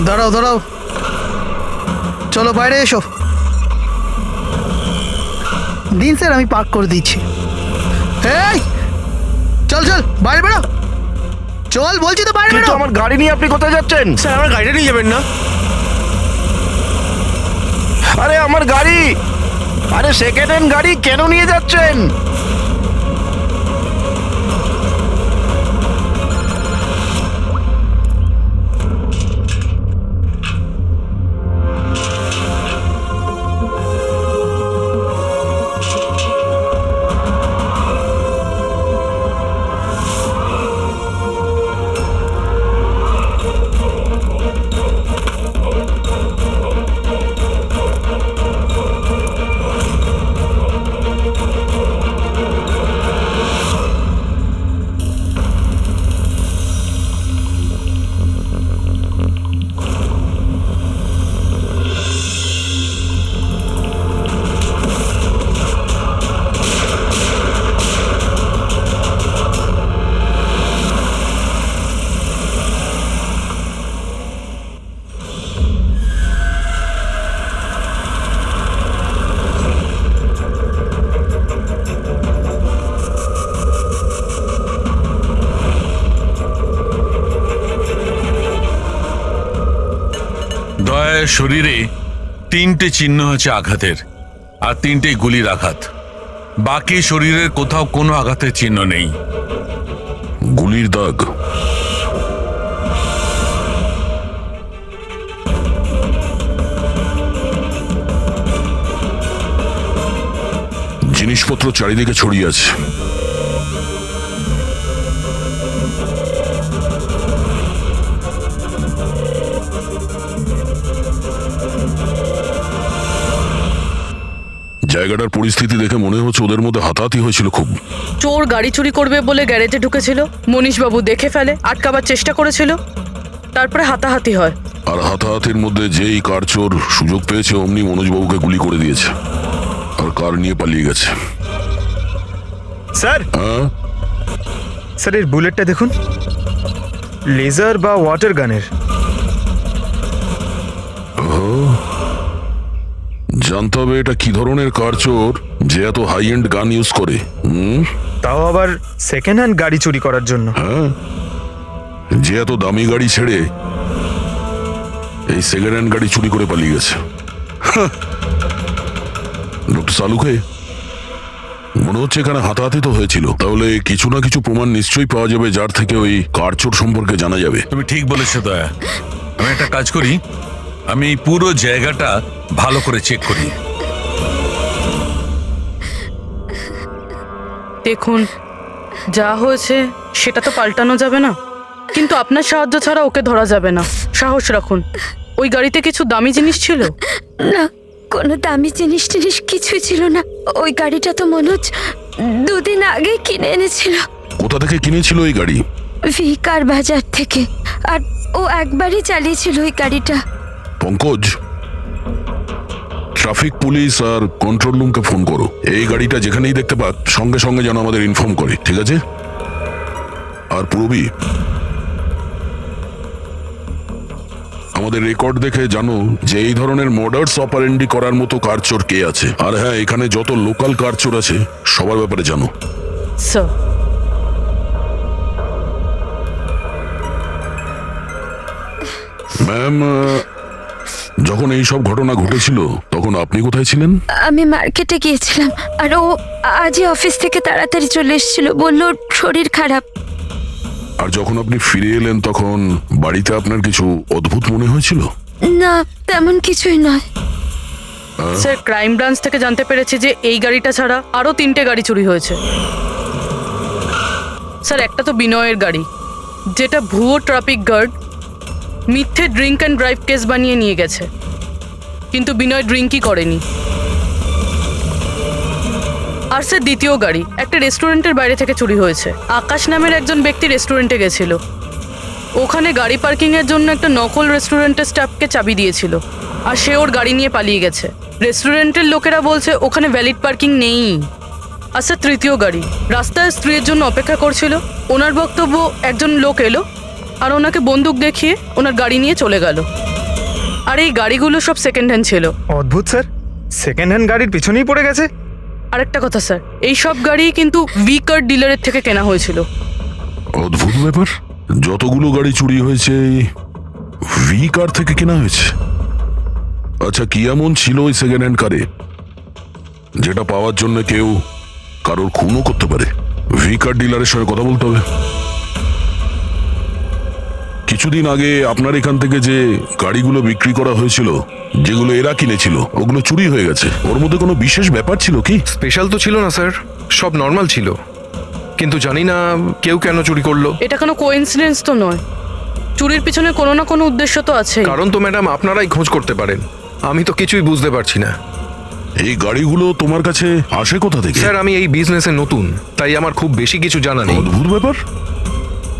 দাঁড়াও দাঁড়াও, চলো বাইরে এসো। দিন স্যার, আমি পার্ক করে দিচ্ছি। এই চল চল, বাইরে বেরো, চল বলছি তো, বাইরে কিন্তু বেরো। আমার গাড়ি নিয়ে আপনি কোথায় যাচ্ছেন? স্যার আমার গাড়িটা নিয়ে যাবেন না? আরে আমার গাড়ি, আরে সেকেন্ড হ্যান্ড গাড়ি কেন নিয়ে যাচ্ছেন? দয়ার শরীরে 3টে চিহ্ন আছে আঘাতের, আর 3টে গুলির আঘাত। বাকি শরীরের কোথাও কোনো আঘাতের চিহ্ন নেই। গুলির দাগ? জিনিসপত্র চারিদিকে ছড়িয়ে আছে। জায়গাটার পরিস্থিতি দেখে মনে হচ্ছে ওদের মধ্যে হাতাহাতি হয়েছিল খুব। চোর গাড়ি চুরি করবে বলে গ্যারেজে ঢুকেছিল, মনীশবাবু দেখে ফেলে, আটকাবার চেষ্টা করেছিল, তারপরে হাতাহাতি হয়। আর হাতাহাতির মধ্যে যেই কার চোর সুযোগ পেয়েছে অমনি মনোজবাবুকে গুলি করে দিয়েছে আর কার নিয়ে পালিয়ে গেছে। স্যার, হ্যাঁ স্যার এর বুলেটটা দেখুন, লেজার বা ওয়াটার গানের। জানতে হবে এটা কি ধরনের কার চোর যে এত হাই এন্ড গান ইউজ করে। তাও আবার সেকেন্ড হ্যান্ড গাড়ি চুরি করার জন্য। হ্যাঁ, যে এত দামি গাড়ি ছেড়ে এই সেকেন্ড হ্যান্ড গাড়ি চুরি করে পালিয়ে গেছে। ডক্টর সালুকে, মনে হচ্ছে এখানে হাতাহাতি তো হয়েছিল, তাহলে কিছু না কিছু প্রমাণ নিশ্চয়ই পাওয়া যাবে যার থেকে ওই কার চোর সম্পর্কে জানা যাবে। তুমি ঠিক বলেছো দয়া। আমি একটা কাজ করি, আমি এই পুরো জায়গাটা ভালো করে চেক করি। দেখুন, যা হয়েছে সেটা তো পাল্টানো যাবে না, কিন্তু আপনার সাহায্য ছাড়া ওকে ধরা যাবে না। সাহস রাখুন। ওই গাড়িতে কিছু দামি জিনিস ছিল? না, কোনো দামি জিনিস কিছুই ছিল না। ওই গাড়িটা তো মনোজ 2 দিন আগে কিনে এনেছিল। কোথা থেকে কিনেছিল ওই গাড়ি? ভিকার বাজার থেকে। আর ও একবারই চালিয়েছিল ওই গাড়িটা। পঙ্কজ, ট্রাফিক পুলিশ আর কন্ট্রোল রুমকে ফোন করো। এই গাড়িটা যেখানেই দেখতে পাক সঙ্গে সঙ্গে যেন আমাদের ইনফর্ম করে, ঠিক আছে? আর পূরবী, আমাদের রেকর্ড দেখে জানো যে এই ধরনের মর্ডার্স অপারেন্ডি করার মতো কারচোর কে আছে। আর হ্যাঁ, এখানে যত লোকাল কারচোর আছে সবার ব্যাপারে জানো। স্যার, ম্যাম, যখন এই সব ঘটনা ঘটেছিল তখন আপনি কোথায় ছিলেন? আমি মার্কেটে গিয়েছিলাম, আর ও আজই অফিস থেকে তাড়াতাড়ি চলে এসেছিল, বলল শরীর খারাপ। আর যখন আপনি ফিরে এলেন তখন বাড়িতে আপনার কিছু অদ্ভুত মনে হয়েছিল? না, তেমন কিছুই নয়। স্যার, ক্রাইম ব্রাঞ্চ থেকে জানতে পেরেছি যে এই গাড়িটা ছাড়া আরও 3টে গাড়ি চুরি হয়েছে। স্যার, একটা তো বিনয়ের গাড়ি, যেটা ভুয়ো ট্রাফিক গার্ড মিথ্যে ড্রিঙ্ক অ্যান্ড ড্রাইভ কেস বানিয়ে নিয়ে গেছে, কিন্তু বিনয় ড্রিঙ্কই করেনি। আর স্যার, দ্বিতীয় গাড়ি একটা রেস্টুরেন্টের বাইরে থেকে চুরি হয়েছে। আকাশ নামের একজন ব্যক্তি রেস্টুরেন্টে গেছিল, ওখানে গাড়ি পার্কিংয়ের জন্য একটা নকল রেস্টুরেন্টের স্টাফকে চাবি দিয়েছিল, আর সে ওর গাড়ি নিয়ে পালিয়ে গেছে। রেস্টুরেন্টের লোকেরা বলছে ওখানে ভ্যালিড পার্কিং নেই। আর স্যার, তৃতীয় গাড়ি রাস্তায় স্ত্রীর জন্য অপেক্ষা করছিল। ওনার বক্তব্য একজন লোক এলো আর ওনাকে বন্দুক দেখিয়ে ওনার গাড়ি নিয়ে চলে গেল। আর এই গাড়িগুলো সব সেকেন্ড হ্যান্ড ছিল। অদ্ভুত স্যার, সেকেন্ড হ্যান্ড গাড়ির পিছনেই পড়ে গেছে। আরেকটা কথা স্যার, এই সব গাড়ি কিন্তু ভি কার ডিলারের থেকে কেনা হয়েছিল। অদ্ভুত ব্যাপার, যতগুলো গাড়ি চুরি হয়েছে ভি কার থেকে কেনা হয়েছে। আচ্ছা, কি এমন ছিল ওই সেকেন্ড হ্যান্ড কারে যেটা পাওয়ার জন্য কেউ কারোর খুনও করতে পারে? ভি কার ডিলারের সঙ্গে কথা বলতে হবে। কিছুদিন আগে আপনার এখান থেকে যে গাড়িগুলো বিক্রি করা হয়েছিল, যেগুলো এরা কিনেছিল, ওগুলো চুরি হয়ে গেছে। ওর মধ্যে কোনো বিশেষ ব্যাপার ছিল কি? স্পেশাল তো ছিল না স্যার, সব নর্মাল ছিল, কিন্তু জানি না কেউ কেন চুরি করলো। এটা কোনো কোইন্সিডেন্স তো নয়, চুরির পিছনে কোনো না কোনো উদ্দেশ্য তো আছে। কারণ তো ম্যাডাম আপনারাই খোঁজ করতে পারেন, আমি তো কিছুই বুঝতে পারছি না। এই গাড়িগুলো তোমার কাছে আসে কোথা থেকে? স্যার, আমি এই বিজনেসে নতুন, তাই আমার খুব বেশি কিছু জানা নেই। অদ্ভুত ব্যাপার,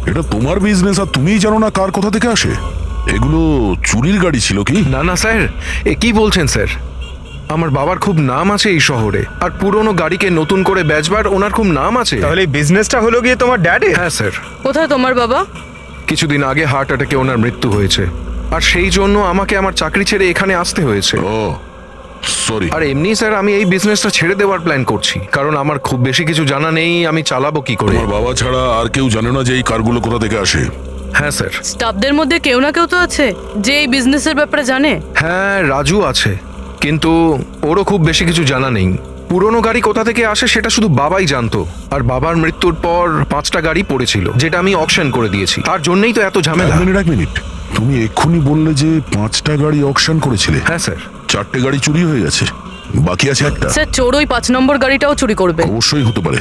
এটা তোমার বিজনেস আর তুমিই জানো না কার কোথা থেকে আসে? এগুলো চুরির গাড়ি ছিল কি? না না স্যার, এ কি বলছেন স্যার? আমার বাবার খুব নাম আছে এই শহরে, আর পুরনো গাড়িকে নতুন করে বেচবার ওনার খুব নাম আছে। তাহলে এই বিজনেসটা হলো গিয়ে তোমার ড্যাডের? হ্যাঁ স্যার, কোথায় তোমার বাবা? কিছুদিন আগে হার্ট অ্যাটাকে ওনার মৃত্যু হয়েছে, আর সেই জন্য আমাকে আমার চাকরি ছেড়ে এখানে আসতে হয়েছে। ও সরি। আর এমনি স্যার, আমি এই বিজনেসটা ছেড়ে দেওয়ার প্ল্যান করছি, কারণ আমার খুব বেশি কিছু জানা নেই, আমি চালাবো কি করে। তোমার বাবা ছাড়া আর কেউ জানে না যে এই কারগুলো কোথা থেকে আসে? হ্যাঁ স্যার। স্টাফদের মধ্যে কেউ না কেউ তো আছে যে এই বিজনেসের ব্যাপারে জানে। হ্যাঁ, রাজু আছে, কিন্তু ওরও খুব বেশি কিছু জানা নেই। পুরনো গাড়ি কোথা থেকে আসে সেটা শুধু বাবাই জানতো, আর বাবার মৃত্যুর পর 5টা গাড়ি পড়েছিল, যেটা আমি অকশন করে দিয়েছি। তার জন্যই তো এত ঝামেলা। এক মিনিট, তুমি এক্ষুনি বললে যে 5টা গাড়ি অকশন করেছিলে। হ্যাঁ স্যার। 4টে গাড়ি চুরি হয়ে গেছে, বাকি আছে একটা। স্যার, চোর ওই 5 নম্বর গাড়িটাও চুরি করবে। অবশ্যই হতে পারে।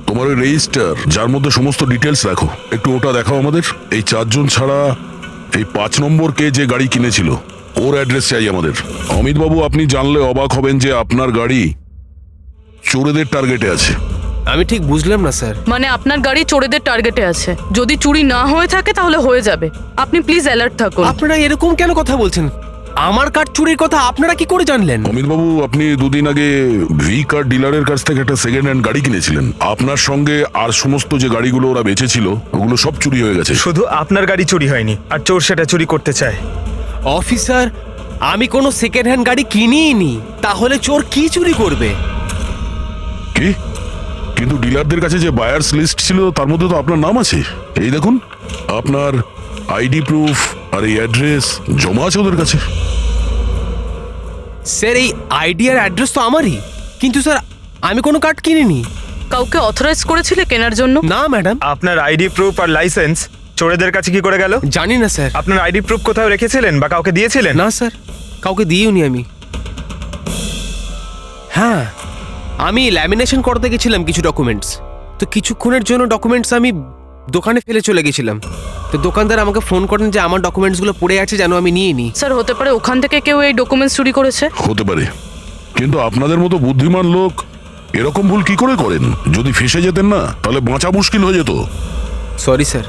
তোমার ওই রেজিস্টার যার মধ্যে সমস্ত ডিটেলস রাখো, একটু ওটা দেখাও আমাদের। এই 4 জন ছাড়া এই 5 নম্বর কে যে গাড়ি কিনেছিল ওর অ্যাড্রেস চাই আমাদের। অমিত বাবু, আপনি জানলে অবাক হবেন যে আপনার গাড়ি চোরেদের টার্গেটে আছে। আমি ঠিক বুঝলাম না স্যার। মানে আপনার গাড়ি চোরেদের টার্গেটে আছে। যদি চুরি না হয়ে থাকে তাহলে হয়ে যাবে। আপনি প্লিজ অ্যালার্ট থাকুন। আপনারা এরকম কেন কথা বলছেন? আমার কার চুরির কথা আপনারা কি করে জানলেন? অমিত বাবু, আপনি দুদিন আগে ভি কার ডিলারের কাছ থেকে একটা সেকেন্ড হ্যান্ড গাড়ি কিনেছিলেন। আপনার সঙ্গে আর সমস্ত যে গাড়িগুলো ওরা বেচেছিল ওগুলো সব চুরি হয়ে গেছে। শুধু আপনার গাড়ি চুরি হয়নি, আর চোর সেটা চুরি করতে চায়। অফিসার, আমি কোনো সেকেন্ড হ্যান্ড গাড়ি কিনিই নি, তাহলে চোর কি চুরি করবে? কি? কিন্তু ডিলারদের কাছে যে বায়ার্স লিস্ট ছিল তার মধ্যে তো আপনার নাম আছে। এই দেখুন, আপনার আইডি প্রুফ আর এই অ্যাড্রেস জমা আছে ওদের কাছে। স্যার, এই আইডি আর অ্যাড্রেস তো আমারই, কিন্তু স্যার আমি কোনো কার্ড কিনিনি। কাউকে অথরাইজ করেছিলে কেনার জন্য? না ম্যাডাম। আপনার আইডি প্রুফ আর লাইসেন্স চোরেদের কাছে কি করে গেল? জানি না স্যার। আপনার আইডি প্রুফ কোথাও রেখেছিলেন বা কাউকে দিয়েছিলেন? না স্যার, কাউকে দিইওনি আমি। হ্যাঁ, আমি ল্যামিনেশন করতে গেছিলাম কিছু ডকুমেন্টস, তো কিছুক্ষণের জন্য ডকুমেন্টস আমি দোকানে ফেলে চলে গেছিলাম। তো দোকানদার আমাকে ফোন করেন যে আমার ডকুমেন্টসগুলো পড়ে আছে, যেন আমি নিয়ে নিই। স্যার, হতে পারে ওখান থেকে কেউ এই ডকুমেন্টস চুরি করেছে। হতে পারে, কিন্তু আপনাদের মতো বুদ্ধিমান লোক এরকম ভুল কি করে করেন? যদি ফেসে যেতেন না তাহলে বাঁচা মুশকিল হয়ে যেত। সরি স্যার,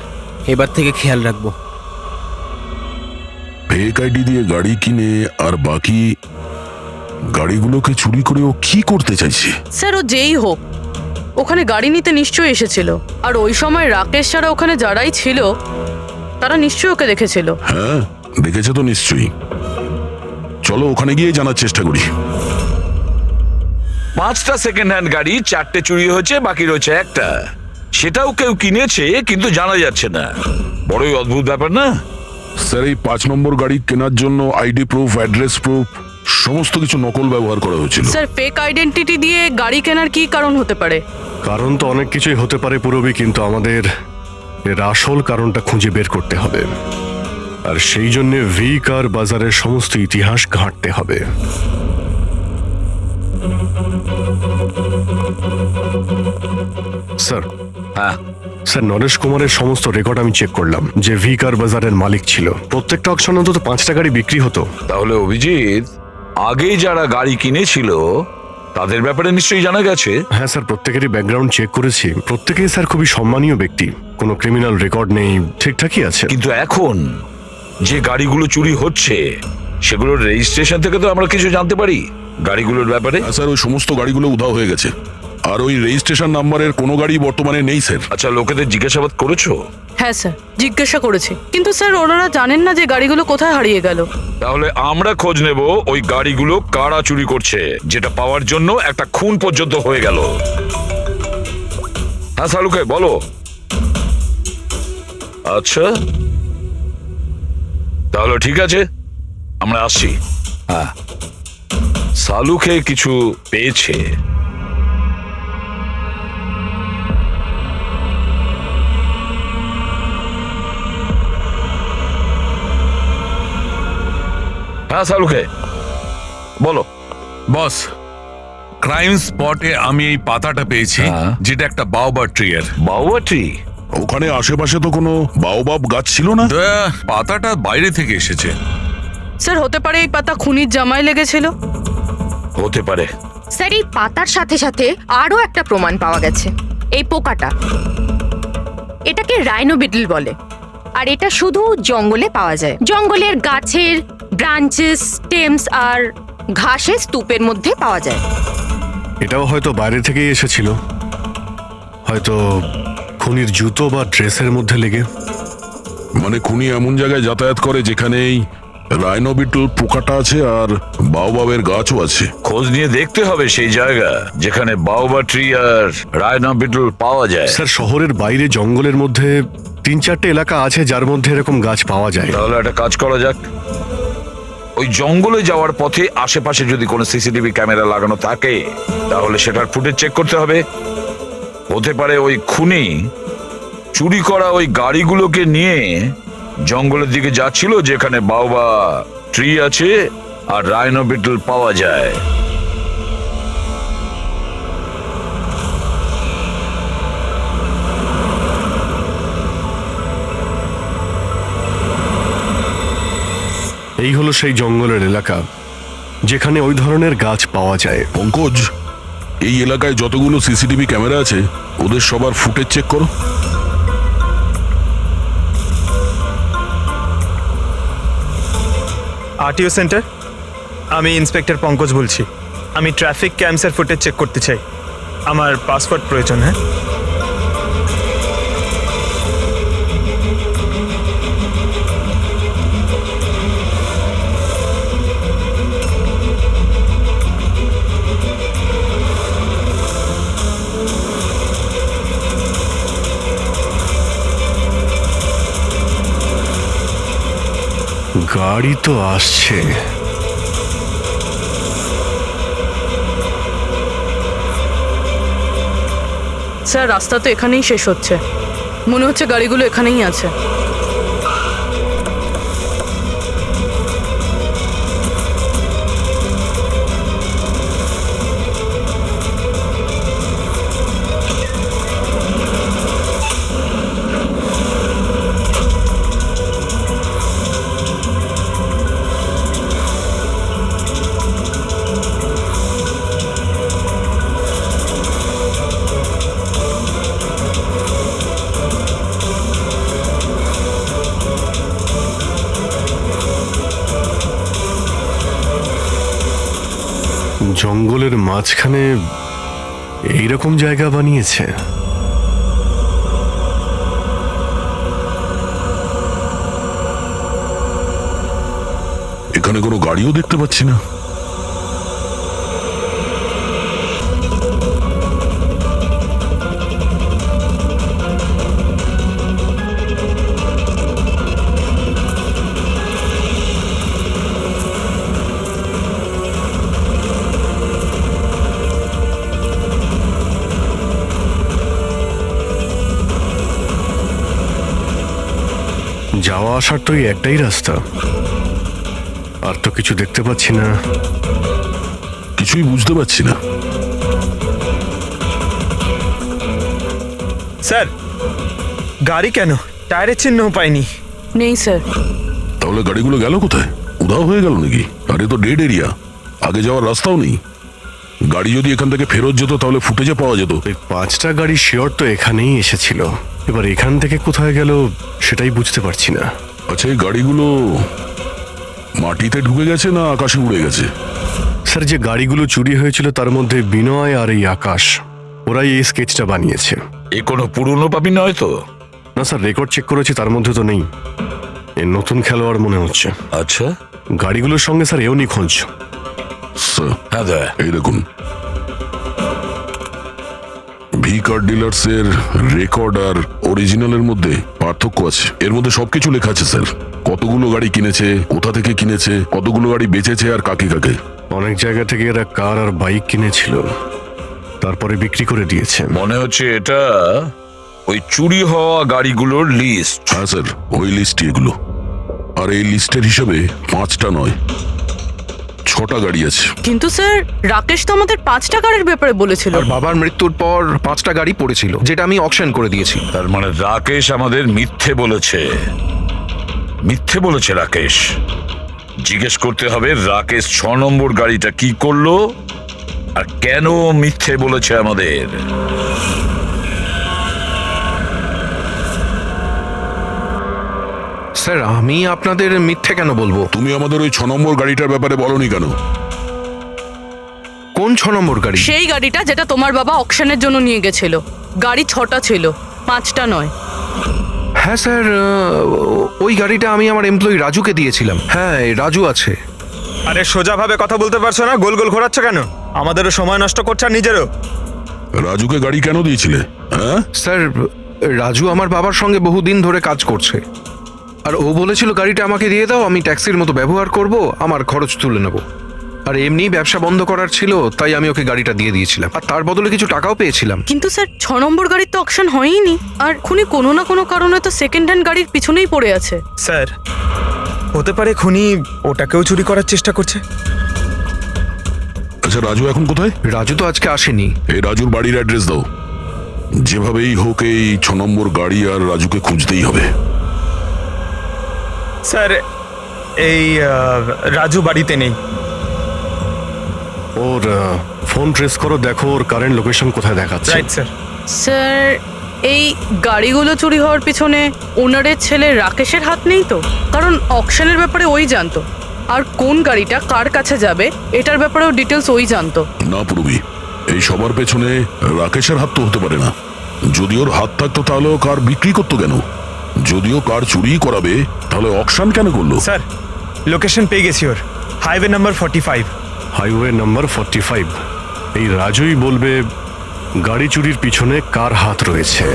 এবার থেকে খেয়াল রাখবো। ফেক আইডি দিয়ে গাড়ি কিনে আর বাকি গাড়িগুলোকে চুরি করে ও কি করতে চাইছে? স্যার, ও যেই হোক, ওখানে গাড়ি নিতে নিশ্চয়ই এসেছিল, আর ওই সময় রাকেশ ছাড়া ওখানে যারাই ছিল তারা নিশ্চয়ই ওকে দেখেছিল। হ্যাঁ, দেখেছে তো নিশ্চয়ই। চলো ওখানে গিয়ে জানার চেষ্টা করি। 5টা সেকেন্ড হ্যান্ড গাড়ি, 4টে চুরি হয়েছে, বাকি রয়েছে একটা। সেটাও কেউ কিনেছে কিন্তু জানা যাচ্ছে না। বড়ই অদ্ভুত ব্যাপার না? স্যার, এই 5 নম্বর গাড়ি কেনার জন্য আইডি প্রুফ, অ্যাড্রেস প্রুফ সমস্ত কিছু নকল ব্যবহার করা হয়েছিল। স্যার, ফেক আইডেন্টিটি দিয়ে গাড়ি কেনার কি কারণ হতে পারে? কারণ তো অনেক কিছুই হতে পারে পুরবি, কিন্তু আমাদের এর আসল কারণটা খুঁজে বের করতে হবে, আর সেই জন্য ভি কার বাজারের সমস্ত ইতিহাস ঘাঁটতে হবে। স্যার, হ্যাঁ, স্যার, নরেশ কুমারের সমস্ত রেকর্ড আমি চেক করলাম, যে ভি কার বাজারের মালিক ছিল। প্রত্যেকটা অকশন অন্তত 5টা গাড়ি বিক্রি হতো। তাহলে অভিজিৎ, আগেই যারা গাড়ি কিনেছিল তাদের ব্যাপারে নিশ্চয়ই জানা গেছে। হ্যাঁ স্যার, প্রত্যেকেরই ব্যাকগ্রাউন্ড চেক করেছি। প্রত্যেকেই স্যার খুবই সম্মানীয় ব্যক্তি, কোনো ক্রিমিনাল রেকর্ড নেই, ঠিকঠাকই আছে। কিন্তু এখন যে গাড়িগুলো চুরি হচ্ছে সেগুলোর রেজিস্ট্রেশন থেকে তো আমরা কিছু জানতে পারি গাড়িগুলোর ব্যাপারে। স্যার, ওই সমস্ত গাড়িগুলো উধাও হয়ে গেছে। আর ওই রেজিস্ট্রেশন নাম্বারের কোনো গাড়ি বর্তমানে নেই স্যার। আচ্ছা, লোকেদের জিজ্ঞাসাবাদ করেছো? হ্যাঁ স্যার, জিজ্ঞাসা করেছি, কিন্তু স্যার ওনারা জানেন না যে গাড়িগুলো কোথায় হারিয়ে গেল। তাহলে আমরা খোঁজ নেব ওই গাড়িগুলো কারা চুরি করছে, যেটা পাওয়ার জন্য একটা খুন পর্যন্ত হয়ে গেল। হ্যাঁ সালুকে বলো। আচ্ছা তাহলে ঠিক আছে, আমরা আসছি। হ্যাঁ, সালুকে কিছু পেয়েছে। হ্যাঁ সালুকে বলো। বস, ক্রাইম স্পটে আমি এই পাতাটা পেয়েছি, হ্যাঁ। যেটা একটা বাওবা ট্রি এর। বাউবা ট্রি? ওখানে আশেপাশে তো কোনো বাওবাব গাছ ছিল না। পাতাটা বাইরে থেকে এসেছে। স্যার হতে পারে এই পাতা খুনির জামায় লেগেছিল। হতে পারে। স্যার এই পাতার সাথে সাথে আরো একটা প্রমাণ পাওয়া গেছে, এই পোকাটা। এটাকে রাইনো বিটল বলে, আর এটা শুধু জঙ্গলে পাওয়া যায়। জঙ্গলের গাছের ব্রাঞ্চেস, স্টেমস আর ঘাসের স্তূপের মধ্যে পাওয়া যায়। এটাও হয়তো বাইরে থেকেই এসেছিল, হয়তো খুনির জুতো বা ড্রেসের মধ্যে লেগে। মানে খুনি এমন জায়গায় যাতায়াত করে যেখানেই রাইনো বিটল পোকাটা আছে আর বাওবাবের গাছও আছে। খোঁজ নিয়ে দেখতে হবে সেই জায়গা যেখানে বাউবা ট্রি আর রাইনো বিটল পাওয়া যায়। স্যার শহরের বাইরে জঙ্গলের মধ্যে 3-4টে এলাকা আছে যার মধ্যে এরকম গাছ পাওয়া যায়। তাহলে একটা কাজ করা যাক, ওই জঙ্গলে যাওয়ার পথে আশেপাশে যদি কোনো সিসিটিভি ক্যামেরা লাগানো থাকে তাহলে সেটার ফুটেজ চেক করতে হবে। হতে পারে ওই খুনি চুরি করা ওই গাড়িগুলোকে নিয়ে জঙ্গলের দিকে যাচ্ছিল যেখানে বাউবা ট্রি আছে আর রাইনো বিটল পাওয়া যায়। এই হলো সেই জঙ্গলের এলাকা যেখানে ওই ধরনের গাছ পাওয়া যায়। পঙ্কজ, এই এলাকায় যতগুলো সিসিটিভি ক্যামেরা আছে ওদের সবার ফুটেজ চেক করো। আরটিও সেন্টার, আমি ইন্সপেক্টর পঙ্কজ বলছি। আমি ট্রাফিক ক্যামসের ফুটেজ চেক করতে চাই। আমার পাসপোর্ট প্রয়োজন। হ্যাঁ, গাড়ি তো আসছে। স্যার রাস্তা তো এখানেই শেষ হচ্ছে, মনে হচ্ছে গাড়িগুলো এখানেই আছে। জঙ্গলের মাঝখানে এইরকম জায়গা বানিয়েছে। এখানে কোনো গাড়িও দেখতে পাচ্ছি না। যাওয়া আসার তো এই একটাই রাস্তা, আর তো কিছু দেখতে পাচ্ছি না। কিছুই বুঝতে পারছি না। স্যার গাড়ি কেন? টায়ারের চিহ্নও পাইনি। নেই স্যার। তাহলে গাড়িগুলো গেল কোথায়? উধাও হয়ে গেল নাকি? আর এ তো ডেড এরিয়া, আগে যাওয়ার রাস্তাও নেই। গাড়ি যদি এখান থেকে ফেরত যেত তাহলে ফুটেজে পাওয়া যেত। এই 5টা গাড়ি শিওর তো এখানেই এসেছিল, এবার এখান থেকে কোথায় গেল সেটাই বুঝতে পারছি না। আচ্ছা, এই গাড়িগুলো মাটিতে ঢুকে গেছে না আকাশে উড়ে গেছে? স্যার যে গাড়িগুলো চুরি হয়েছিল তার মধ্যে বিনয় আর এই আকাশ ওরাই এই স্কেচটা বানিয়েছে। এ কোনো পুরনো পাপি নয় তো? না স্যার, রেকর্ড চেক করেছি, তার মধ্যে তো নেই। এ নতুন খেলোয়াড় মনে হচ্ছে। আচ্ছা, গাড়িগুলোর সঙ্গে স্যার এও নিখোঁজ। স্যার, হ্যাঁ দা। এই দেখুন, ভি কার ডিলার্সের রেকর্ড আর অরিজিনালের মধ্যে পার্থক্য আছে। এর মধ্যে সবকিছু লেখা আছে স্যার, কতগুলো গাড়ি কিনেছে, কোথা থেকে কিনেছে, কতগুলো গাড়ি বেচেছে আর কাকে কাকে। অনেক জায়গা থেকে এরা কার আর বাইক কিনেছিল, তারপরে বিক্রি করে দিয়েছে। মনে হচ্ছে এটা ওই চুরি হওয়া গাড়িগুলোর লিস্ট। হ্যাঁ স্যার, ওই লিস্টই এগুলো। আর এই লিস্টের হিসাবে 5টা নয়, 6টা গাড়ি আছে। কিন্তু স্যার, রাকেশ তো আমাদের 5টা গাড়ির ব্যাপারে বলেছিল। আর বাবার মৃত্যুর পর 5টা গাড়ি পড়েছিল, যেটা আমি অকশন করে দিয়েছি। তার মানে রাকেশ আমাদের মিথ্যে বলেছে। মিথ্যে বলেছে রাকেশ। জিজ্ঞেস করতে হবে রাকেশ 6 নম্বর গাড়িটা কি করলো আর কেন মিথ্যে বলেছে আমাদের। স্যার, আমি আপনাদের মিথ্যে কেন বলবো? তুমি আমাদের ওই 6 নম্বর গাড়িটার ব্যাপারে বলনি কেন? কোন 6 নম্বর গাড়ি? সেই গাড়িটা যেটা তোমার বাবা অকশনের জন্য নিয়ে গেছিল। গাড়ি 6টা ছিল, 5টা নয়। হ্যাঁ স্যার, ওই গাড়িটা আমি আমার এমপ্লয়ি রাজুকে দিয়েছিলাম। হ্যাঁ, এই রাজু আছে। আরে সোজাভাবে কথা বলতে পারছো না, গোল গোল ঘোরাচ্ছ কেন? আমাদেরও সময় নষ্ট করছে আর নিজেরও। রাজুকে গাড়ি কেন দিয়েছিলে? হ্যাঁ স্যার, রাজু আমার বাবার সঙ্গে বহুদিন ধরে কাজ করছে, আর ও বলেছিল গাড়িটা আমাকে দিয়ে দাও, আমি ট্যাক্সির মতো ব্যবহার করব, আমার খরচ তুলে নেব। আর এমনি ব্যবসা বন্ধ করার ছিল, তাই আমি ওকে গাড়িটা দিয়ে দিয়েছিলাম, আর তার বদলে কিছু টাকাও পেয়েছিলাম। কিন্তু স্যার, 6 নম্বর গাড়ির তো অকশন হয়নি। আর খুনি কোনো না কোনো কারণে তো সেকেন্ড হ্যান্ড গাড়ির পিছনেই পড়ে আছে। স্যার, হতে পারে খুনি ওটাকেও চুরি করার চেষ্টা করছে। আচ্ছা, রাজু এখন কোথায়? রাজু তো আজকে আসেনি। এই রাজুর বাড়ির অ্যাড্রেস দাও। যেভাবেই হোক এই 6 নম্বর গাড়ি আর রাজুকে খুঁজতেই হবে। স্যার, এই রাজু বাড়িতে নেই। ওর ফোন ট্রেস করো, দেখো ওর কারেন্ট লোকেশন কোথায় দেখাচ্ছে। Right sir. স্যার, এই গাড়িগুলো চুরি হওয়ার পিছনে ওনারের ছেলে রাকেশের হাত নেই তো? কারণ অকশনের ব্যাপারে ওই জানতো, আর কোন গাড়িটা কার কাছে যাবে এটার ব্যাপারেও ডিটেলস ওই জানতো। না পুরবি, এই সবার পেছনে রাকেশের হাত তো হতে পারে না। যদি ওর হাত থাকতো তাহলে ও কার বিক্রি করতো কেন? যদিও কার চুরি করাবে তাহলে অকশন কেন করলো? স্যার, লোকেশন পেয়ে গেছি ওর। Highway number 45। Highway number 45। এই রাজুই বলবে গাড়ি চুরির পিছনে কার হাত রয়েছে।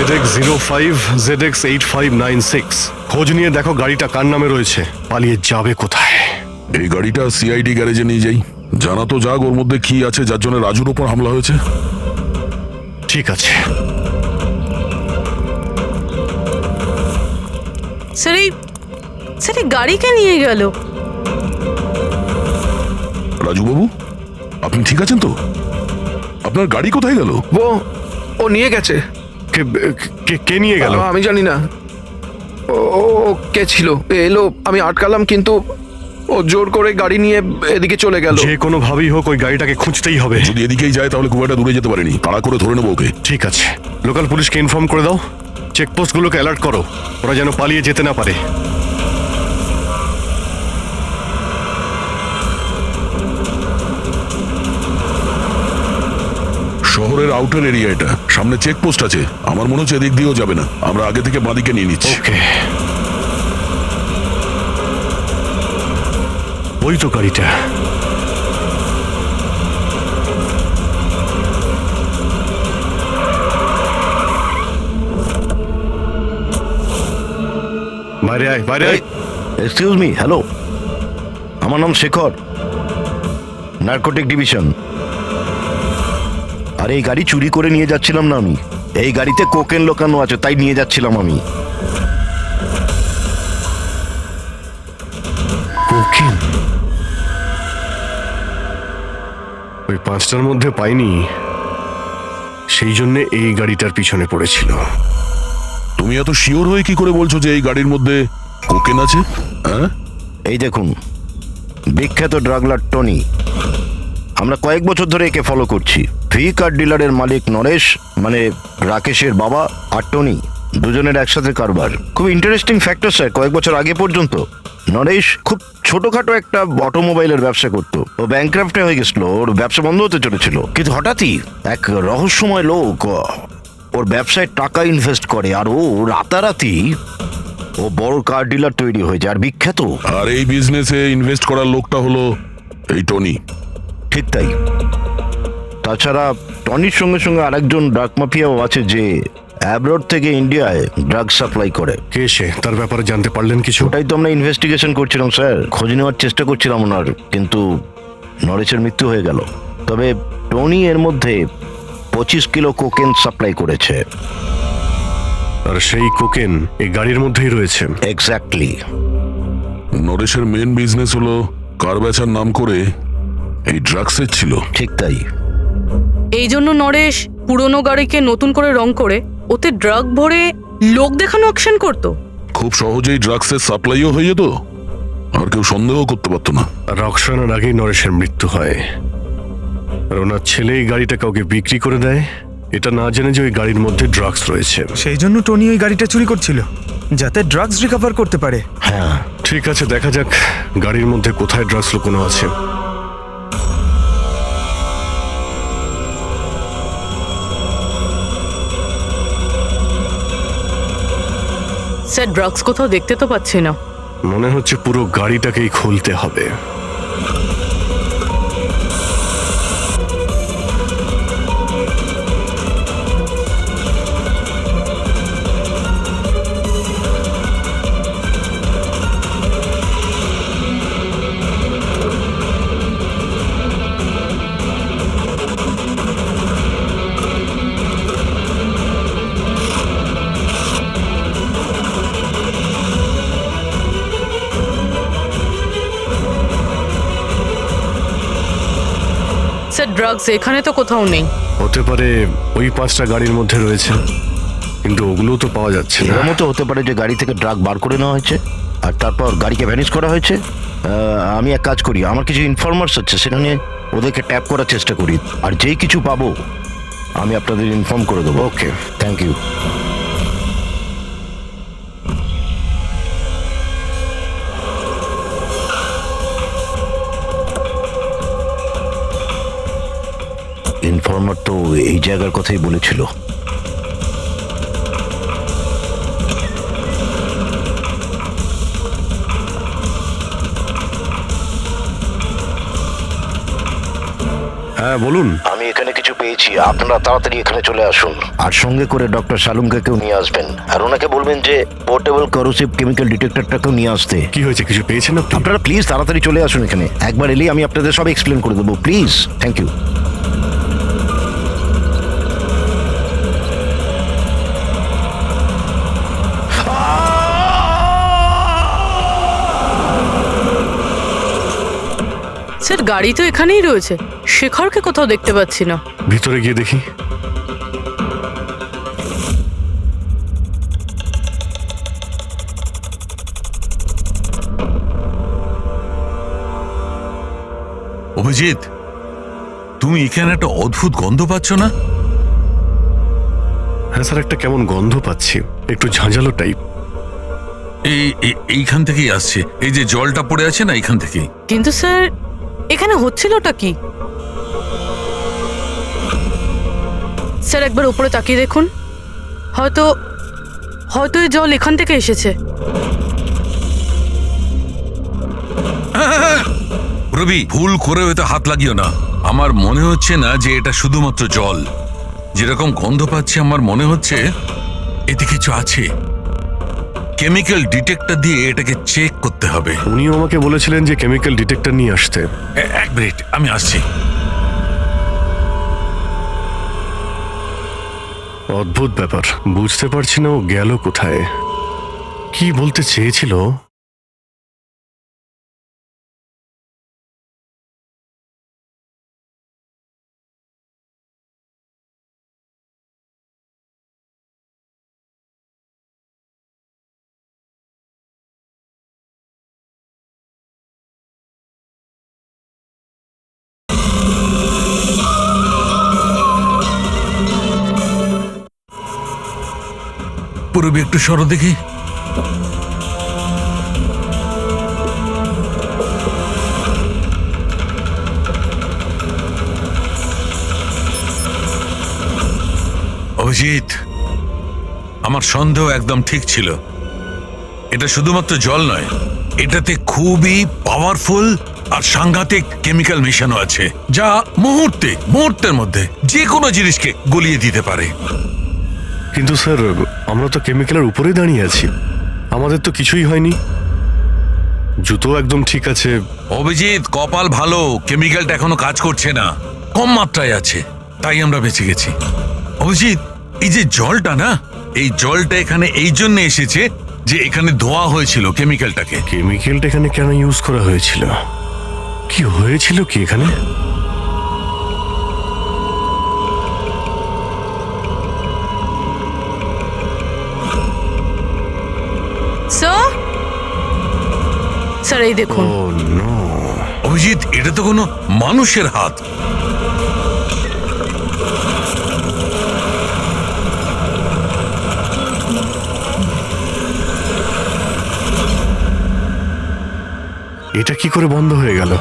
ZX05 ZX8596। খোঁজ নিয়ে দেখো গাড়িটা কার নামে রয়েছে, পালিয়ে যাবে কোথায়। এই গাড়িটা সিআইডি গ্যারেজে নিয়ে যাই, জানা তো যাক ওর মধ্যে কি আছে যার জন্য রাজুর উপর হামলা হয়েছে। ঠিক আছে। স্যার, এই গাড়িকে নিয়ে গেল। রাজু বাবু, আপনি ঠিক আছেন তো? আপনার গাড়ি কোথায় গেল? ও নিয়ে গেছে। কে নিয়ে গেল? আমি জানি না। ও কে ছিল, এলো, আমি আটকালাম, কিন্তু ও জোর করে গাড়ি নিয়ে এদিকে চলে গেল। যে কোনো ভাবেই হোক ওই গাড়িটাকে খুঁজতেই হবে। যদি এদিকেই যায় তাহলে খুব একটা দূরে যেতে পারেনি, তাড়া করে ধরে নেবো ওকে। ঠিক আছে, লোকাল পুলিশকে ইনফর্ম করে দাও, চেকপোস্টগুলোকে অ্যালার্ট করো, ওরা যেন পালিয়ে যেতে না পারে। শহরের আউটার এরিয়া এটা, সামনে চেকপোস্ট আছে। আমার মনে হচ্ছে এদিক দিয়েও যাবে না, আমরা আগে থেকে বাঁদিকে নিয়ে নিচ্ছি। ওকে, ওই তো গাড়িটা। বাইরে আয়, বাইরে আয়। এক্সকিউজ মি, হ্যালো, আমার নাম শেখর, নার্কোটিক ডিভিশন। আর এই গাড়ি চুরি করে নিয়ে যাচ্ছিলাম না আমি, এই গাড়িতে কোকেন লোকানো আছে, তাই নিয়ে যাচ্ছিলাম আমি। কোকেন? ওই 5টার মধ্যে পাইনি, সেই জন্য এই গাড়িটার পিছনে পড়েছিল। তুমি এত শিওর হয়ে কি করে বলছো যে এই গাড়ির মধ্যে কোকেন আছে? হ্যাঁ, এই দেখুন, বিখ্যাত ড্রাগলার টনি, আমরা কয়েক বছর ধরে একে ফলো করছি। ভি কার ডিলারের মালিক নরেশ, মানে রাকেশের বাবা, আর টনি দুজনের একসাথে কারবার। খুব ইন্টারেস্টিং ফ্যাক্টর স্যার, কয়েক বছর আগে পর্যন্ত নরেশ খুব ছোটখাটো একটা অটোমোবাইলের ব্যবসা করতো। ও ব্যাংক্রাফ্টে হয়ে গেছিল, ওর ব্যবসা বন্ধ হতে চলেছিল, কিন্তু হঠাৎই এক রহস্যময় লোক ওর ব্যবসায় টাকা ইনভেস্ট করে, আর ও রাতারাতি ও বড় কার ডিলার তৈরি হয়ে যায়, আর বিখ্যাত। আর এই বিজনেসে ইনভেস্ট করার লোকটা হলো এই টনি। ঠিক তাই। তাছাড়া টনির সঙ্গে সঙ্গে আরেকজন ড্রাগ মাফিয়াও আছে যে অ্যাব্রড থেকে ইন্ডিয়ায় ড্রাগ সাপ্লাই করে। কে সে? তার ব্যাপারে জানতে পারলেন কিছু? ওটাই তো আমরা ইনভেস্টিগেশন করছিলাম স্যার, খোঁজ নেওয়ার চেষ্টা করছিলাম ওনার, কিন্তু নরেশের মৃত্যু হয়ে গেল। তবে টনি এর মধ্যে 25 কিলো কোকেন সাপ্লাই করেছে। আর সেই কোকেন এই গাড়ির মধ্যেই রয়েছে। এক্স্যাক্টলি। নরেশের মেন বিজনেস হলো কার বেচার নাম করে এই ড্রাগসের ছিল। ঠিক তাই। এই জন্য নরেশ পুরনো গাড়িকে নতুন করে রং করে ওতে ড্রাগ ভরে লোক দেখানো অ্যাকশন করতো। খুব সহজেই ড্রাগসের সাপ্লাইও হয়ে যেত, আর কেউ সন্দেহ করতে পারতো না। রক্সানার আগেই নরেশের মৃত্যু হয়, আর ওনার ছেলে এই গাড়িটা কাউকে বিক্রি করে দেয়, এটা না জেনে যে ওই গাড়ির মধ্যে ড্রাগস রয়েছে। সেই জন্য টনি ওই গাড়িটা চুরি করছিল, যাতে ড্রাগস রিকভার করতে পারে। হ্যাঁ, ঠিক আছে, দেখা যাক গাড়ির মধ্যে কোথায় ড্রাগস লুকোনো আছে। স্যার, ড্রাগস কোথাও দেখতে তো পাচ্ছি না। মনে হচ্ছে পুরো গাড়িটাকেই খুলতে হবে। স্যার, ড্রাগস এখানে তো কোথাও নেই। হতে পারে ওই 5টা গাড়ির মধ্যে রয়েছে, কিন্তু ওগুলো তো পাওয়া যাচ্ছে না। এর মতো হতে পারে যে গাড়ি থেকে ড্রাগ বার করে নেওয়া হয়েছে আর তারপর গাড়িকে ভ্যানিশ করা হয়েছে। আমি এক কাজ করি, আমার কিছু ইনফরমার্স আছে, সেটা নিয়ে ওদেরকে ট্যাপ করার চেষ্টা করি, আর যেই কিছু পাবো আমি আপনাদের ইনফর্ম করে দেবো। ওকে, থ্যাংক ইউ। ইনফর্মার তো এই জায়গার কথাই বলেছিল। হ্যাঁ বলুন। আমি এখানে কিছু পেয়েছি, আপনারা তাড়াতাড়ি এখানে চলে আসুন, আর সঙ্গে করে ডক্টর শালুমকেও নিয়ে আসবেন, আর ওনাকে বলবেন যে পোর্টেবল করোসিভ কেমিক্যাল ডিটেক্টরটাকেও নিয়ে আসতে। কি হয়েছে, কিছু পেয়েছেন আপনি? আপনারা প্লিজ তাড়াতাড়ি চলে আসুন এখানে, একবার এলেই আমি আপনাদের সব এক্সপ্লেন করে দেবো, প্লিজ। Thank you. স্যার, গাড়ি তো এখানেই রয়েছে, শেখরকে কোথাও দেখতে পাচ্ছি না। ভিতরে গিয়ে দেখি। অভিজিৎ, তুমি এখানে একটা অদ্ভুত গন্ধ পাচ্ছ না? হ্যাঁ স্যার, একটা কেমন গন্ধ পাচ্ছি, একটু ঝাঁঝালো টাইপ। এইখান থেকেই আসছে, এই যে জলটা পড়ে আছে না, এইখান থেকেই। কিন্তু স্যার এখানে হচ্ছিলটা কি? স্যার একবার উপরে তাকিয়ে দেখুন, হয়তো হয়তো এই জল এখান থেকে এসেছে। রবি, ভুল করে হয়তো হাত লাগিও না। আমার মনে হচ্ছে না যে এটা শুধুমাত্র জল। যেরকম গন্ধ পাচ্ছি আমার মনে হচ্ছে এতে কিছু আছে। কেমিক্যাল ডিটেক্টর দিয়ে এটাকে চেক করতে হবে। উনিও আমাকে বলেছিলেন যে কেমিক্যাল ডিটেক্টর নিয়ে আসতে। এক মিনিট, আমি আসছি। অদ্ভুত ব্যাপার, বুঝতে পারছি না ও গেল কোথায়, কি বলতে চেয়েছিল। পুরবি একটু সরো দেখি। অভিজিৎ, আমার সন্দেহ একদম ঠিক ছিল। এটা শুধুমাত্র জল নয়, এটাতে খুবই পাওয়ারফুল আর সাংঘাতিক কেমিক্যাল মেশানো আছে, যা মুহূর্তের মধ্যে যে কোনো জিনিসকে গলিয়ে দিতে পারে। কিন্তু স্যার, আমরা তো কেমিক্যালের উপরেই দাঁড়িয়ে আছি, আমাদের তো কিছুই হয়নি, জুতো একদম ঠিক আছে। অভিজিৎ, কপাল ভালো, কেমিক্যালটা এখনো কাজ করছে না, কম মাত্রায় আছে, তাই আমরা বেঁচে গেছি। অভিজিৎ, এই যে জলটা না, এই জলটা এখানে এই জন্য এসেছে যে এখানে ধোয়া হয়েছিল কেমিক্যালটাকে। কেমিক্যালটা এখানে কেন ইউজ করা হয়েছিল, কি হয়েছিল কি এখানে? স্যার এই দেখুন। ও নো, অভিজিৎ, এটা তো কোনো মানুষের হাত। এটা কি করে বন্ধ হয়ে গেল?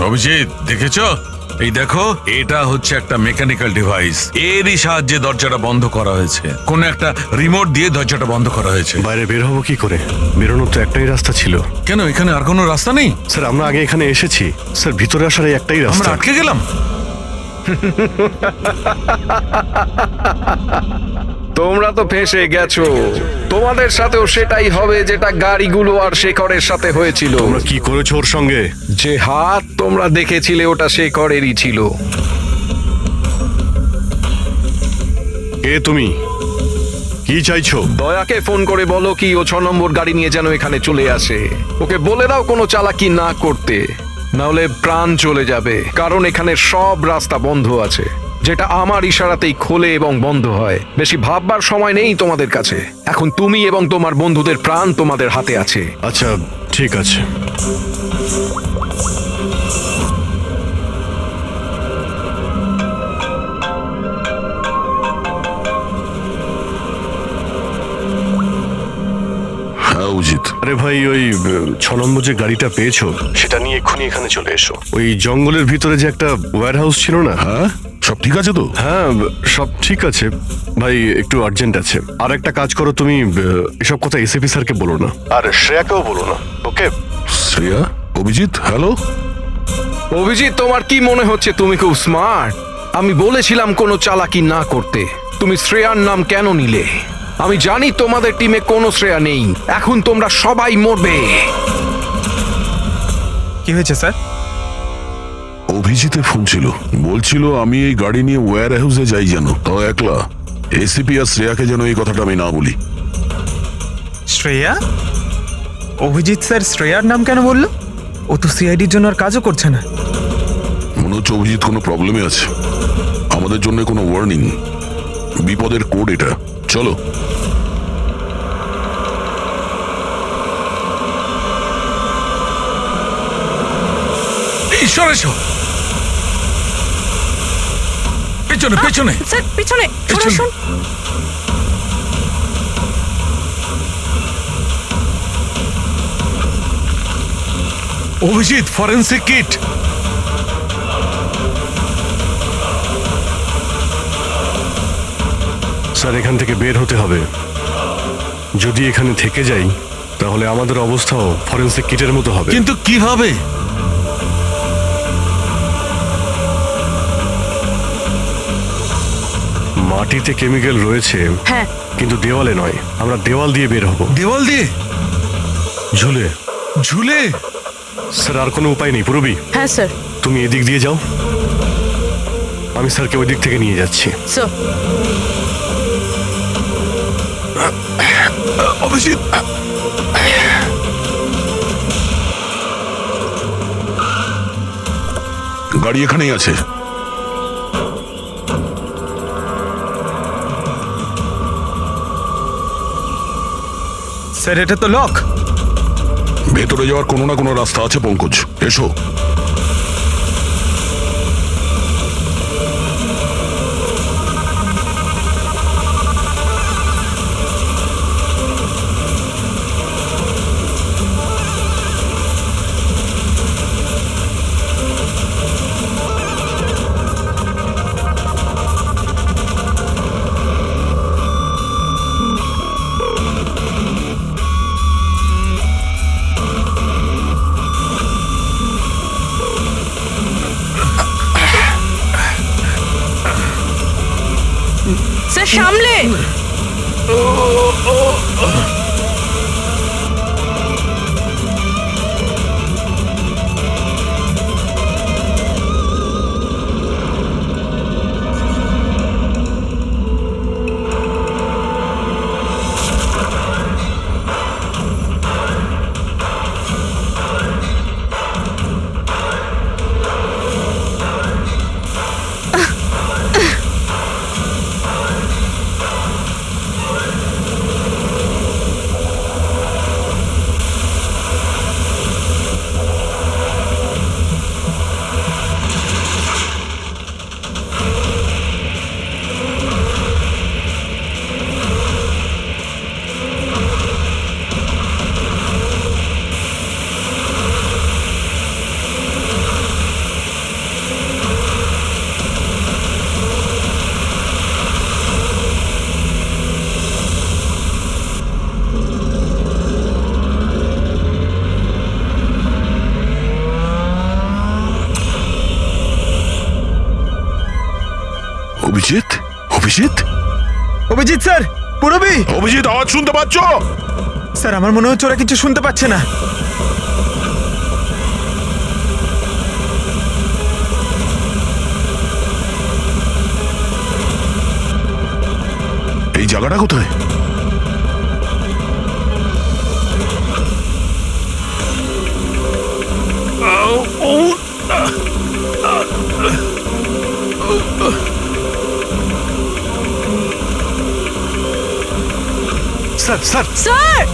অভিজিৎ, দেখেছ? এই দেখো, এটা হচ্ছে একটা মেকানিক্যাল ডিভাইস, এরই সাহায্যে দরজাটা বন্ধ করা হয়েছে। কোন একটা রিমোট দিয়ে দরজাটা বন্ধ করা হয়েছে। বাইরে বের হবো কি করে? বেরোনোর তো একটাই রাস্তা ছিল। কেন, এখানে আর কোনো রাস্তা নেই? স্যার, আমরা আগে এখানে এসেছি স্যার, ভিতরে আসার এই একটাই আমরা রাস্তা। আটকে গেলাম। তোমরা তো ফেঁসে গেছো, তোমাদের সাথেও সেটাই হবে যেটা গাড়িগুলো আর শেখরের সাথে হয়েছিল। তোমরা কি করেছো ওর সঙ্গে? যে হাত তোমরা দেখেছিলে ওটা শেখরেরই ছিল। কে তুমি, কি চাইছো? দয়াকে ফোন করে বলো কি ও 6 নম্বর গাড়ি নিয়ে যেন এখানে চলে আসে। ওকে বলে দাও কোনো চালাকি না করতে, নাহলে প্রাণ চলে যাবে। কারণ এখানে সব রাস্তা বন্ধ আছে, যেটা আমার ইশারাতেই খোলে এবং বন্ধ হয়। বেশি ভাববার সময় নেই তোমাদের কাছে। এখন তুমি এবং তোমার বন্ধুদের প্রাণ তোমাদের হাতে আছে। আচ্ছা, ঠিক আছে। হ্যাঁ অজিত, আরে ভাই, ওই 6 নম্বর যে গাড়িটা পেয়েছো সেটা নিয়ে এক্ষুনি এখানে চলে এসো। ওই জঙ্গলের ভিতরে যে একটা ওয়্যার হাউস ছিল না? হ্যাঁ সব ঠিক আছে তো? হ্যাঁ, সব ঠিক আছে ভাই, একটু আর্জেন্ট আছে। আর একটা কাজ করো, তুমি এসব কথা এসিপি স্যারকে বলো না, আর শ্রেয়াকেও বলো না, ওকে? শ্রেয়া, অভিজিৎ, হ্যালো। অভিজিৎ, তোমার কি মনে হচ্ছে তুমি খুব স্মার্ট? আমি বলেছিলাম কোনো চালাকি না করতে। তুমি শ্রেয়ার নাম কেন নিলে? আমি জানি তোমাদের টিমে কোনো শ্রেয়া নেই। এখন তোমরা সবাই মরবে। কি হয়েছে স্যার? অভিজিতের ফোন ছিল, বলছিল আমি এই গাড়ি নিয়ে ওয়্যার হাউসে যাই যেন, তাও একলা। এসিপি আর শ্রেয়াকে যেন এই কথাটা আমি না বলি। শ্রেয়া? অভিজিৎ স্যার শ্রেয়ার নাম কেন বললো? ও তো সিআইডির জন্য আর কাজও করছে না। মনে হচ্ছে অভিজিৎ কোনো প্রবলেমে আছে, আমাদের জন্য কোনো ওয়ার্নিং, বিপদের কোড এটা। চলো। পেছনে পেছনে স্যার পিছনে সরে পেছনে। আসুন। Abhijit forensic kit. স্যার এখান থেকে বের হতে হবে। যদি এখানে থেকে যাই তাহলে আমাদের অবস্থাও ফরেন্সিক কিটের মতো হবে। কিন্তু কিভাবে? মাটিতে কেমিক্যাল রয়েছে, হ্যাঁ কিন্তু দেওয়ালে নয়। আমরা দেওয়াল দিয়ে বের হব। দেওয়াল দিয়ে? ঝুলে। ঝুলে? স্যার আর কোনো উপায় নেই পুরবি, হ্যাঁ স্যার। তুমি এদিক দিয়ে যাও, আমি স্যারকে ওই দিক থেকে নিয়ে যাচ্ছি। স্যার অভিজিৎ গাড়ি এখানেই আছে। স্যার এটা তো লক। ভেতরে যাওয়ার কোনো না কোনো রাস্তা আছে পঙ্কজ, এসো। স্যার সামলে। অভিজিৎ, অভিজিৎ, অভিজিৎ স্যার, পুরবি। অভিজিৎ, আওয়াজ শুনতে পাচ্ছ? স্যার আমার মনে হচ্ছে ওরা কিছু শুনতে পাচ্ছে না। এই জায়গাটা কোথায়? Sir sir sir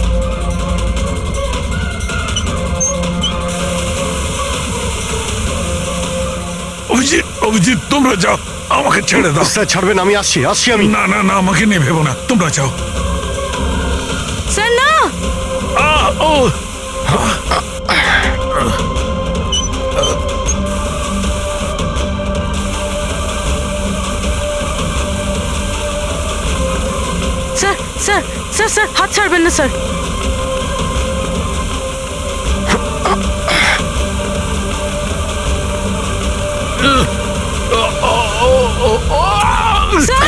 Abhijit, Abhijit তোমরা যাও, আমাকে ছেড়ে দাও। স্যার ছাড়বেন, আমি আসছি আসছি আমি। না না না, আমাকে নিয়ে ভেবো না, তোমরা যাও। স্যার না। ও স্যার স্যার স্যার স্যার হাত ছাড়বেন না স্যার। স্যার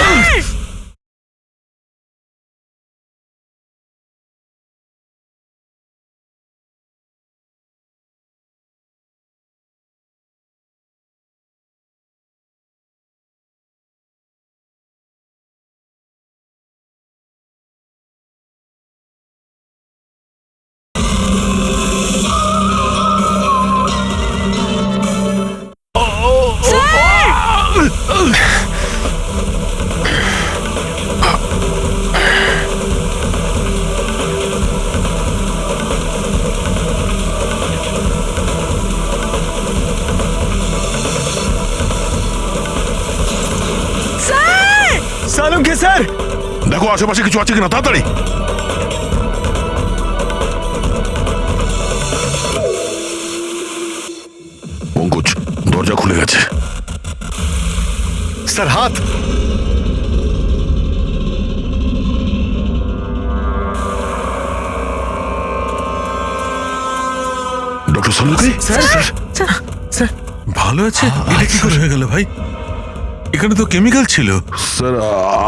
দেখো আশেপাশে কিছু আছে কিনা, তাড়াতাড়ি। পঙ্কজ, দরজা খুলে গেছে। স্যার, হাত। ডক্টর সালুকে, ভালো আছে? এটা কি করে হয়ে গেল ভাই? এখানে তো কেমিক্যাল ছিল। স্যার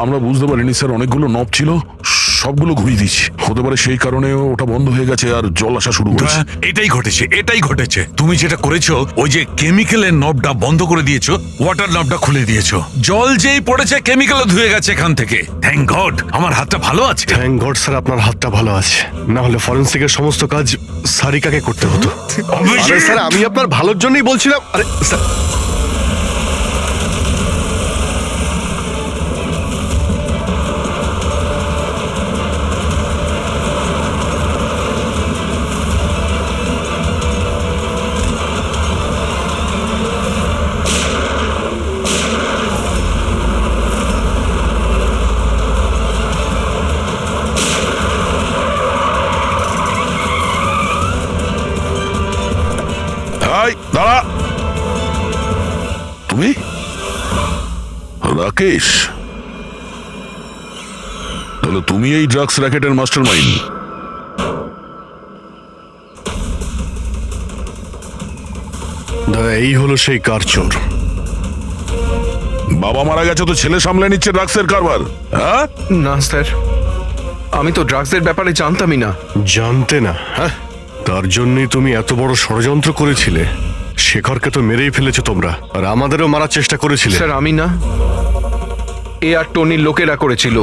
আমরা বুঝতে পারিনি স্যার, অনেকগুলো নব ছিল, সবগুলো ঘুরিয়ে দিচ্ছি। হতে পারে সেই কারণে ওটা বন্ধ হয়ে গেছে আর জল আসা শুরু করেছে। এটাই ঘটেছে। তুমি যেটা করেছো, ওই যে কেমিক্যালের নবটা বন্ধ করে দিয়েছো, ওয়াটার নবটা খুলে দিয়েছো। জল যেই পড়েছে কেমিক্যালও ধুয়ে গেছে এখান থেকে। থ্যাংক গড আমার হাতটা ভালো আছে। থ্যাংক গড স্যার, আপনার হাতটা ভালো আছে, না হলে ফরেন্সিকের সমস্ত কাজ সারিকাকে করতে হতো। আরে স্যার, আমি আপনার ভালোর জন্যই বলছিলাম। আরে স্যার, এই দাঁড়া, তুমি রাকেশ? তাহলে তুমি এই ড্রাগস র্যাকেটের মাস্টার মাইন্ড। দাদা, এই হলো সেই কার চোর। বাবা মারা গেছে তো ছেলে সামলে নিচ্ছে ড্রাগসের কারবার, হ্যাঁ? না স্যার, আমি তো ড্রাগসের ব্যাপারে জানতামই না। জানতে না? হ্যাঁ, তার জন্যই তুমি এত বড় ষড়যন্ত্র করেছিলে। শেখরকে তো মেরেই ফেলেছো তোমরা, আর আমাদেরও মারার চেষ্টা করেছিলে। স্যার আমি না, এ আর টনির লোকেরা করেছিল।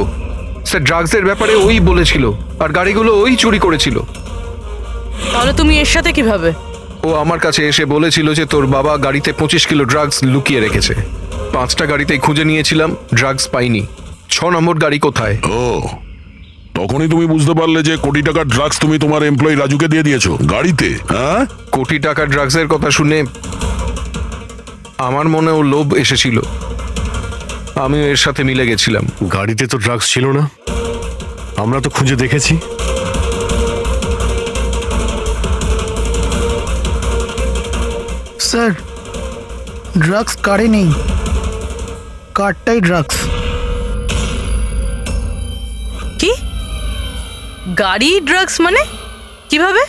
স্যার ড্রাগসের ব্যাপারে ওই বলেছিল, আর গাড়িগুলো ওই চুরি করেছিল। তাহলে তুমি এর সাথে কিভাবে? ও আমার কাছে এসে বলেছিল যে তোর বাবা গাড়িতে 25 কিলো ড্রাগস লুকিয়ে রেখেছে। 5টা গাড়িতেই খুঁজে নিয়েছিলাম, ড্রাগস পাইনি। 6 নম্বর গাড়ি কোথায়? ও, তখনই তুমি বুঝতে পারলে যে কোটি টাকার ড্রাগস তুমি তোমার এমপ্লয়ি রাজুকে দিয়ে দিয়েছো গাড়িতে, হ্যাঁ? কোটি টাকার ড্রাগসের কথা শুনে আমার মনেও লোভ এসেছিল, আমিও এর সাথে মিলে গেছিলাম। গাড়িতে তো ড্রাগস ছিল না, আমরা তো খুঁজে দেখেছি। স্যার, ড্রাগস কারে নেই, কারটাই ড্রাগস। কি? গাড়ি ড্রাগস মানে কিভাবে?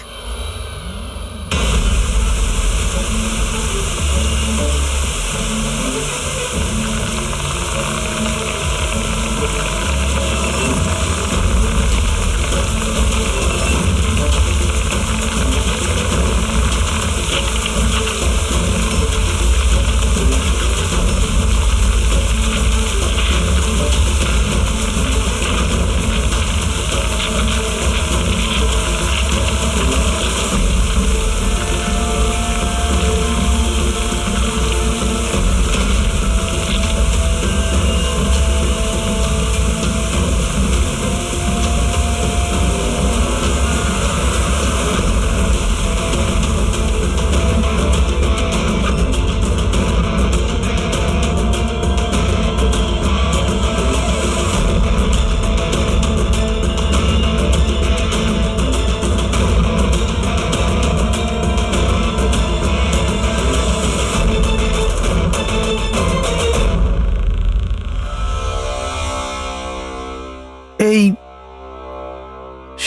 এই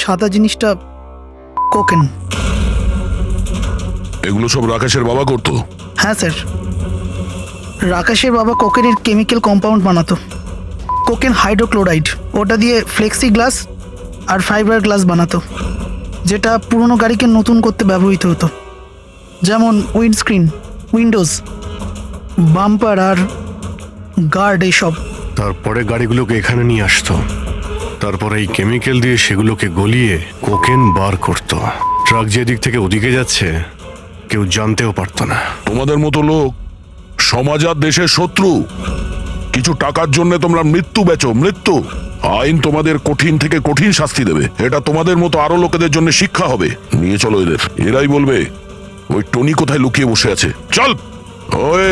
সাদা জিনিসটা কোকেন। এগুলো সব রাকেশের বাবা করতো? হ্যাঁ স্যার, রাকেশের বাবা কোকেনের কেমিক্যাল কম্পাউন্ড বানাতো, কোকেন হাইড্রোক্লোরাইড। ওটা দিয়ে ফ্লেক্সি গ্লাস আর ফাইবার গ্লাস বানাতো, যেটা পুরনো গাড়িকে নতুন করতে ব্যবহৃত হতো, যেমন উইন্ডস্ক্রিন, উইন্ডোজ, বাম্পার আর গার্ড এইসব। তারপরে গাড়িগুলোকে এখানে নিয়ে আসতো, তারপরে এই কেমিক্যাল দিয়ে সেগুলোকে গলিয়ে কোকেন বার করতো। ট্রাক যেদিক থেকে ওদিকে যাচ্ছে কেউ জানতেও পারতো না। তোমাদের মতো লোক সমাজ আর দেশের শত্রু। কিছু টাকার জন্য তোমরা মৃত্যু বেচো, মৃত্যু। আইন তোমাদের কঠিন থেকে কঠিন শাস্তি দেবে। এটা তোমাদের মতো আরো লোকেদের জন্য শিক্ষা হবে। নিয়ে চলো এদের, এরাই বলবে ওই টনি কোথায় লুকিয়ে বসে আছে। চল। ওই